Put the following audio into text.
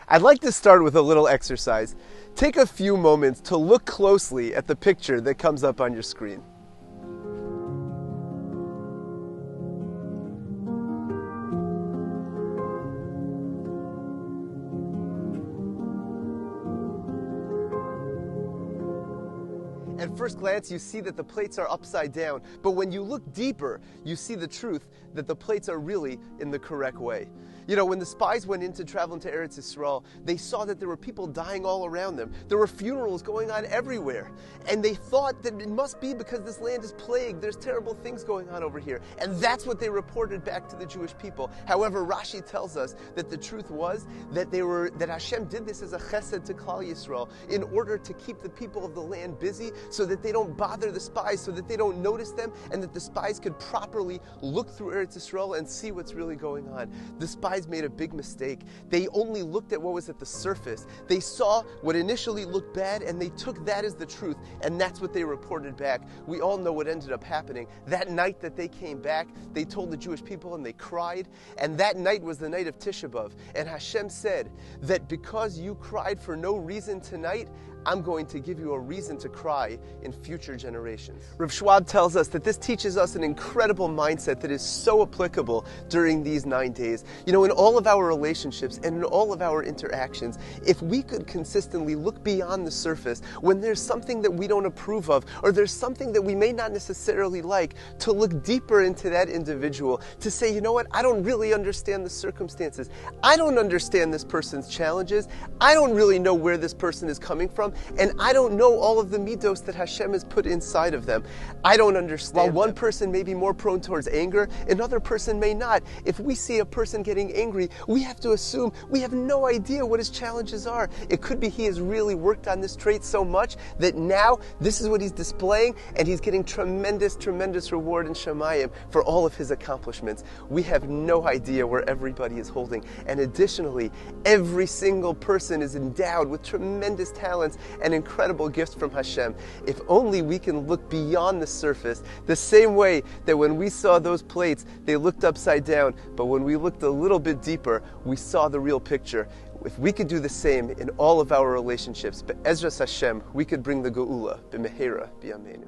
I'd like to start with a little exercise. Take a few moments to look closely at the picture that comes up on your screen. At first glance, you see that the plates are upside down, but when you look deeper, you see the truth that the plates are really in the correct way. You know, when the spies went in to travel into Eretz Yisrael, they saw that there were people dying all around them. There were funerals going on everywhere. And they thought that it must be because this land is plagued. There's terrible things going on over here. And that's what they reported back to the Jewish people. However, Rashi tells us that the truth was that Hashem did this as a chesed to Klal Yisrael in order to keep the people of the land busy so that they don't bother the spies, so that they don't notice them, and that the spies could properly look through Eretz Yisrael and see what's really going on. The spies made a big mistake. They only looked at what was at the surface. They saw what initially looked bad, and they took that as the truth, and that's what they reported back. We all know what ended up happening. That night that they came back, they told the Jewish people and they cried, and that night was the night of Tisha B'Av. And Hashem said that because you cried for no reason tonight, I'm going to give you a reason to cry in future generations. Rav Schwab tells us that this teaches us an incredible mindset that is so applicable during these 9 days. You know, in all of our relationships and in all of our interactions, if we could consistently look beyond the surface when there's something that we don't approve of, or there's something that we may not necessarily like, to look deeper into that individual, to say, you know what, I don't really understand the circumstances. I don't understand this person's challenges. I don't really know where this person is coming from. And I don't know all of the midos that Hashem has put inside of them. I don't understand. While one person may be more prone towards anger, another person may not. If we see a person getting angry, we have to assume we have no idea what his challenges are. It could be he has really worked on this trait so much that now this is what he's displaying, and he's getting tremendous, tremendous reward in Shemayim for all of his accomplishments. We have no idea where everybody is holding. And additionally, every single person is endowed with tremendous talents and incredible gifts from Hashem. If only we can look beyond the surface, the same way that when we saw those plates, they looked upside down, but when we looked a little bit deeper, we saw the real picture. If we could do the same in all of our relationships, Be'ezras Hashem, we could bring the Geula, B'mehera, B'yameinu.